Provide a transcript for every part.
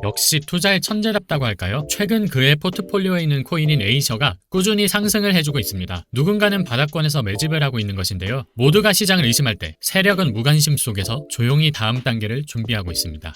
역시 투자의 천재답다고 할까요? 최근 그의 포트폴리오에 있는 코인인 에이셔가 꾸준히 상승을 해주고 있습니다. 누군가는 바닥권에서 매집을 하고 있는 것인데요. 모두가 시장을 의심할 때 세력은 무관심 속에서 조용히 다음 단계를 준비하고 있습니다.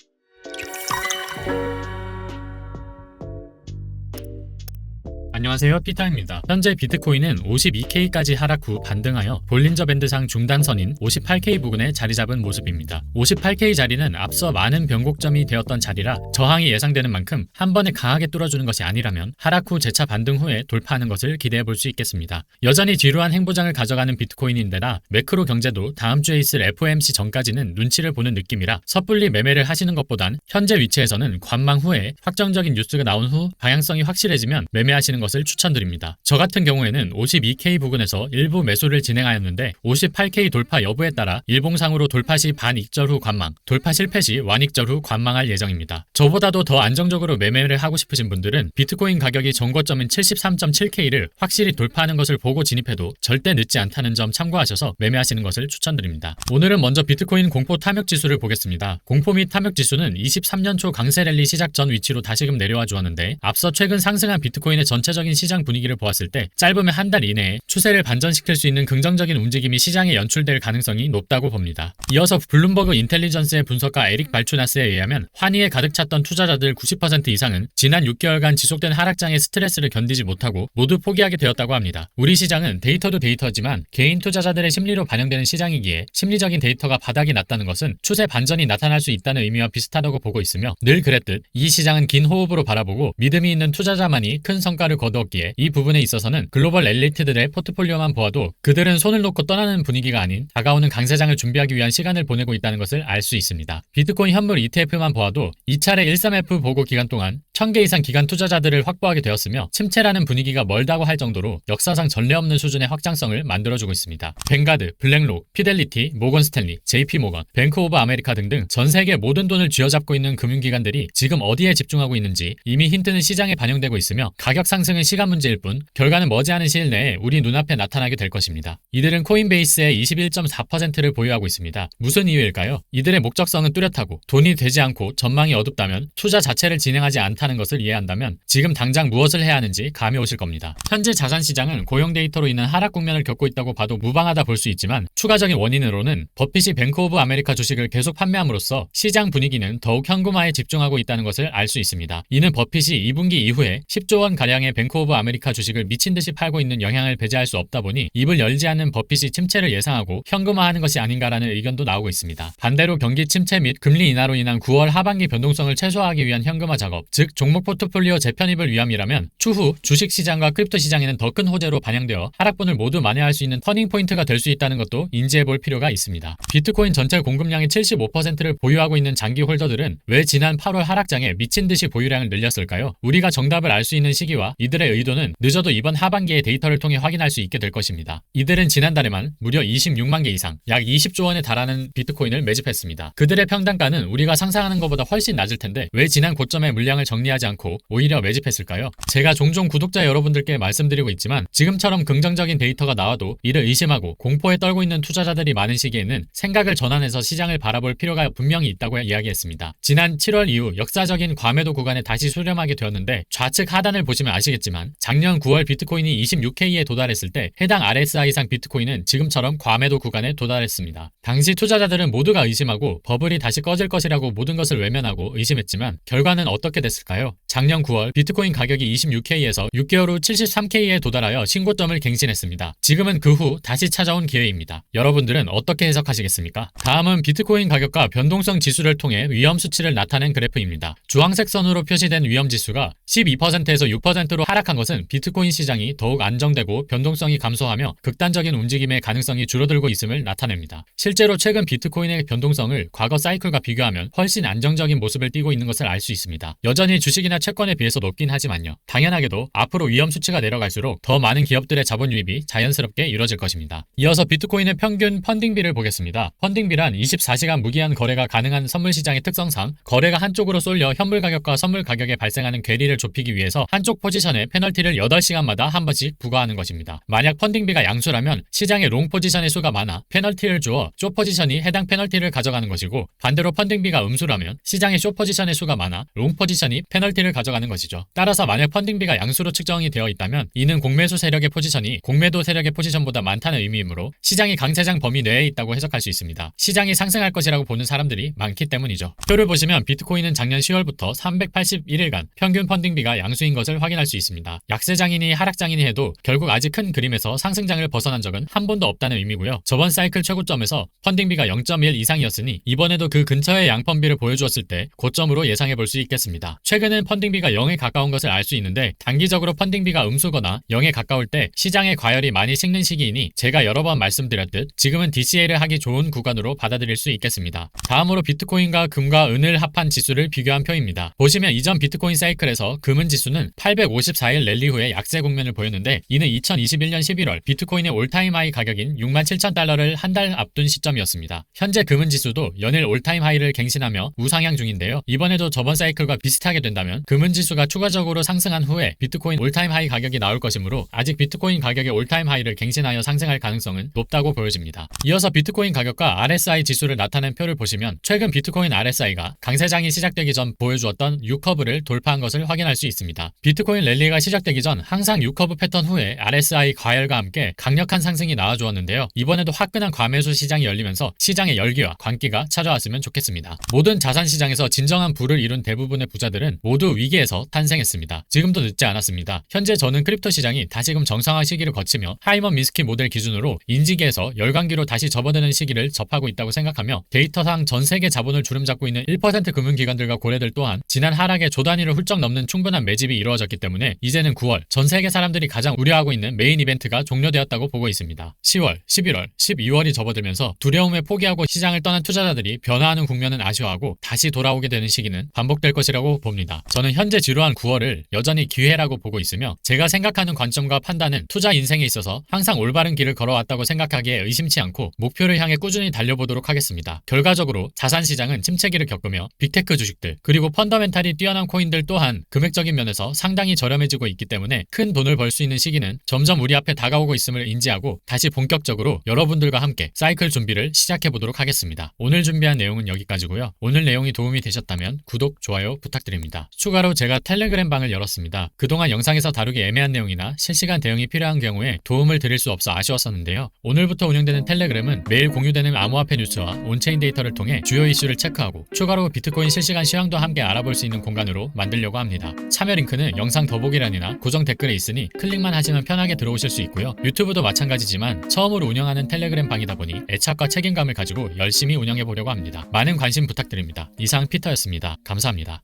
안녕하세요, 피터입니다. 현재 비트코인은 52K까지 하락 후 반등하여 볼린저 밴드상 중단선인 58K 부근에 자리 잡은 모습입니다. 58K 자리는 앞서 많은 변곡점이 되었던 자리라 저항이 예상되는 만큼 한 번에 강하게 뚫어주는 것이 아니라면 하락 후 재차 반등 후에 돌파하는 것을 기대해 볼 수 있겠습니다. 여전히 지루한 행보장을 가져가는 비트코인인데다 매크로 경제도 다음 주에 있을 FOMC 전까지는 눈치를 보는 느낌이라 섣불리 매매를 하시는 것보단 현재 위치에서는 관망 후에 확정적인 뉴스가 나온 후 방향성이 확실해지면 매매하시는 것을 추천드립니다. 저 같은 경우에는 52K 부근에서 일부 매수를 진행하였는데 58K 돌파 여부에 따라 일봉상으로 돌파 시 반익절 후 관망, 돌파 실패 시 완익절 후 관망할 예정입니다. 저보다도 더 안정적으로 매매를 하고 싶으신 분들은 비트코인 가격이 전고점인 73.7K를 확실히 돌파하는 것을 보고 진입해도 절대 늦지 않다는 점 참고하셔서 매매하시는 것을 추천드립니다. 오늘은 먼저 비트코인 공포 탐욕 지수를 보겠습니다. 공포 및 탐욕 지수는 23년 초 강세 랠리 시작 전 위치로 다시금 내려와 주었는데 앞서 최근 상승한 비트코인의 전체적인 시장 분위기를 보았을 때 짧으면 한 달 이내에 추세를 반전시킬 수 있는 긍정적인 움직임이 시장에 연출될 가능성이 높다고 봅니다. 이어서 블룸버그 인텔리전스의 분석가 에릭 발추나스에 의하면 환희에 가득 찼던 투자자들 90% 이상은 지난 6개월간 지속된 하락장의 스트레스를 견디지 못하고 모두 포기하게 되었다고 합니다. 우리 시장은 데이터도 데이터지만 개인 투자자들의 심리로 반영되는 시장이기에 심리적인 데이터가 바닥이 났다는 것은 추세 반전이 나타날 수 있다는 의미와 비슷하다고 보고 있으며 늘 그랬듯 이 시장은 긴 호흡으로 바라보고 믿음이 있는 투자자만이 큰 성과를 거두었기에 이 부분에 있어서는 글로벌 엘리트들의 포트폴리오만 보아도 그들은 손을 놓고 떠나는 분위기가 아닌 다가오는 강세장을 준비하기 위한 시간을 보내고 있다는 것을 알 수 있습니다. 비트코인 현물 ETF만 보아도 2차례 13F 보고 기간 동안 1000개 이상 기관 투자자들을 확보하게 되었으며 침체라는 분위기가 멀다고 할 정도로 역사상 전례 없는 수준의 확장성을 만들어주고 있습니다. 뱅가드, 블랙록, 피델리티, 모건 스탠리, JP모건, 뱅크 오브 아메리카 등등 전 세계 모든 돈을 쥐어잡고 있는 금융기관들이 지금 어디에 집중하고 있는지 이미 힌트는 시장에 반영되고 있으며 가격 상승은 시간 문제일 뿐 결과는 머지않은 시일 내에 우리 눈앞에 나타나게 될 것입니다. 이들은 코인베이스의 21.4%를 보유하고 있습니다. 무슨 이유일까요? 이들의 목적성은 뚜렷하고 돈이 되지 않고 전망이 어둡다면 투자 자체를 진행하지 않다는 것을 이해한다면 지금 당장 무엇을 해야 하는지 감이 오실 겁니다. 현재 자산시장은 고용 데이터로 인한 하락 국면을 겪고 있다고 봐도 무방하다 볼 수 있지만 추가적인 원인으로는 버핏이 뱅크 오브 아메리카 주식을 계속 판매함으로써 시장 분위기는 더욱 현금화에 집중하고 있다는 것을 알 수 있습니다. 이는 버핏이 2분기 이후에 10조 원 가량의 뱅크 오브 아메리카 주식을 미친듯이 팔고 있는 영향을 배제할 수 없다 보니 입을 열지 않는 버핏이 침체를 예상하고 현금화하는 것이 아닌가라는 의견도 나오고 있습니다. 반대로 경기 침체 및 금리 인하로 인한 9월 하반기 변동성을 최소화하기 위한 현금화 작업, 즉 종목 포트폴리오 재편입을 위함이라면 추후 주식시장과 크립토 시장에는 더 큰 호재로 반영되어 하락분을 모두 만회할 수 있는 터닝포인트가 될 수 있다는 것도 인지해볼 필요가 있습니다. 비트코인 전체 공급량의 75%를 보유하고 있는 장기 홀더들은 왜 지난 8월 하락장에 미친듯이 보유량을 늘렸을까요? 우리가 정답을 알 수 있는 시기와 이들의 의도는 늦어도 이번 하반기의 데이터를 통해 확인할 수 있게 될 것입니다. 이들은 지난달에만 무려 26만 개 이상, 약 20조 원에 달하는 비트코인을 매집했습니다. 그들의 평단가는 우리가 상상하는 것보다 훨씬 낮을 텐데 왜 지난 고점의 물량을 정리하지 않고 오히려 매집했을까요? 제가 종종 구독자 여러분들께 말씀드리고 있지만 지금처럼 긍정적인 데이터가 나와도 이를 의심하고 공포에 떨고 있는 투자자들이 많은 시기에는 생각을 전환해서 시장을 바라볼 필요가 분명히 있다고 이야기했습니다. 지난 7월 이후 역사적인 과매도 구간에 다시 수렴하게 되었는데 좌측 하단을 보시면 아시겠지만 작년 9월 비트코인이 26K에 도달했을 때 해당 RSI상 비트코인은 지금처럼 과매도 구간에 도달했습니다. 당시 투자자들은 모두가 의심하고 버블이 다시 꺼질 것이라고 모든 것을 외면하고 의심했지만 결과는 어떻게 됐을까요? 작년 9월 비트코인 가격이 26K에서 6개월 후 73K에 도달하여 신고점을 갱신했습니다. 지금은 그 후 다시 찾아온 기회입니다. 여러분들은 어떻게 해석하시겠습니까? 다음은 비트코인 가격과 변동성 지수를 통해 위험 수치를 나타낸 그래프입니다. 주황색 선으로 표시된 위험 지수가 12%에서 6%로 하락한 것은 비트코인 시장이 더욱 안정되고 변동성이 감소하며 극단적인 움직임의 가능성이 줄어들고 있음을 나타냅니다. 실제로 최근 비트코인의 변동성을 과거 사이클과 비교하면 훨씬 안정적인 모습을 띠고 있는 것을 알 수 있습니다. 여전히 주식이나 채권에 비해서 높긴 하지만요. 당연하게도 앞으로 위험 수치가 내려갈수록 더 많은 기업들의 자본 유입이 자연스럽게 이뤄질 것입니다. 이어서 비트코인의 평균 펀딩비를 보겠습니다. 펀딩비란 24시간 무기한 거래가 가능한 선물 시장의 특성상 거래가 한쪽으로 쏠려 현물 가격과 선물 가격에 발생하는 괴리를 좁히기 위해서 한쪽 포지션에 때문에 페널티를 8시간마다 한 번씩 부과하는 것입니다. 만약 펀딩비가 양수라면 시장에 롱 포지션의 수가 많아 페널티를 주어 숏 포지션이 해당 페널티를 가져가는 것이고, 반대로 펀딩비가 음수라면 시장에 숏 포지션의 수가 많아 롱 포지션이 페널티를 가져가는 것이죠. 따라서 만약 펀딩비가 양수로 측정이 되어 있다면 이는 공매수 세력의 포지션이 공매도 세력의 포지션보다 많다는 의미이므로 시장이 강세장 범위 내에 있다고 해석할 수 있습니다. 시장이 상승할 것이라고 보는 사람들이 많기 때문이죠. 표를 보시면 비트코인은 작년 10월부터 381일간 평균 펀딩비가 양수인 것을 확인할 수 있습니다. 약세장이니 하락장이니 해도 결국 아직 큰 그림에서 상승장을 벗어난 적은 한 번도 없다는 의미고요. 저번 사이클 최고점에서 펀딩비가 0.1 이상이었으니 이번에도 그 근처의 양펀비를 보여주었을 때 고점으로 예상해 볼 수 있겠습니다. 최근엔 펀딩비가 0에 가까운 것을 알 수 있는데, 단기적으로 펀딩비가 음수거나 0에 가까울 때 시장의 과열이 많이 식는 시기이니 제가 여러 번 말씀드렸듯 지금은 DCA를 하기 좋은 구간으로 받아들일 수 있겠습니다. 다음으로 비트코인과 금과 은을 합한 지수를 비교한 표입니다. 보시면 이전 비트코인 사이클에서 금은 지수는 854일 랠리 후에 약세 국면을 보였는데, 이는 2021년 11월 비트코인의 올타임 하이 가격인 67,000달러를 한 달 앞둔 시점이었습니다. 현재 금은 지수도 연일 올타임 하이를 갱신하며 우상향 중인데요. 이번에도 저번 사이클과 비슷하게 된다면 금은 지수가 추가적으로 상승한 후에 비트코인 올타임 하이 가격이 나올 것이므로 아직 비트코인 가격의 올타임 하이를 갱신하여 상승할 가능성은 높다고 보여집니다. 이어서 비트코인 가격과 RSI 지수를 나타낸 표를 보시면 최근 비트코인 RSI가 강세장이 시작되기 전 보여주었던 U커브를 돌파한 것을 확인할 수 있습니다. 비트코인 랠리가 시작되기 전 항상 U커브 패턴 후에 RSI 과열과 함께 강력한 상승이 나와주었는데요. 이번에도 화끈한 과매수 시장이 열리면서 시장의 열기와 광기가 찾아왔으면 좋겠습니다. 모든 자산 시장에서 진정한 부를 이룬 대부분의 부자들은 모두 위기에서 탄생했습니다. 지금도 늦지 않았습니다. 현재 저는 크립토 시장이 다시금 정상화 시기를 거치며 하이먼 미스키 모델 기준으로 인지기에서 열광기로 다시 접어드는 시기를 접하고 있다고 생각하며, 데이터상 전 세계 자본을 주름잡고 있는 1% 금융기관들과 고래들 또한 지난 하락에 조 단위를 훌쩍 넘는 충분한 매집이 이루어졌기 때문에 이제는 9월 전 세계 사람들이 가장 우려하고 있는 메인 이벤트가 종료되었다고 보고 있습니다. 10월, 11월, 12월이 접어들면서 두려움에 포기하고 시장을 떠난 투자자들이 변화하는 국면은 아쉬워하고 다시 돌아오게 되는 시기는 반복될 것이라고 봅니다. 저는 현재 지루한 9월을 여전히 기회라고 보고 있으며, 제가 생각하는 관점과 판단은 투자 인생에 있어서 항상 올바른 길을 걸어왔다고 생각하기에 의심치 않고 목표를 향해 꾸준히 달려보도록 하겠습니다. 결과적으로 자산 시장은 침체기를 겪으며 빅테크 주식들 그리고 펀더멘탈이 뛰어난 코인들 또한 금액적인 면에서 상당히 저렴해지고 있기 때문에 큰 돈을 벌 수 있는 시기는 점점 우리 앞에 다가오고 있음을 인지하고 다시 본격적으로 여러분들과 함께 사이클 준비를 시작해 보도록 하겠습니다. 오늘 준비한 내용은 여기까지고요. 오늘 내용이 도움이 되셨다면 구독, 좋아요 부탁드립니다. 추가로 제가 텔레그램 방을 열었습니다. 그동안 영상에서 다루기 애매한 내용이나 실시간 대응이 필요한 경우에 도움을 드릴 수 없어 아쉬웠었는데요. 오늘부터 운영되는 텔레그램은 매일 공유되는 암호화폐 뉴스와 온체인 데이터를 통해 주요 이슈를 체크하고 추가로 비트코인 실시간 시황도 함께 알아볼 수 있는 공간으로 만들려고 합니다. 참여 링크는 영상 더보기란이나 고정 댓글에 있으니 클릭만 하시면 편하게 들어오실 수 있고요. 유튜브도 마찬가지지만 처음으로 운영하는 텔레그램 방이다 보니 애착과 책임감을 가지고 열심히 운영해 보려고 합니다. 많은 관심 부탁드립니다. 이상 피터였습니다. 감사합니다.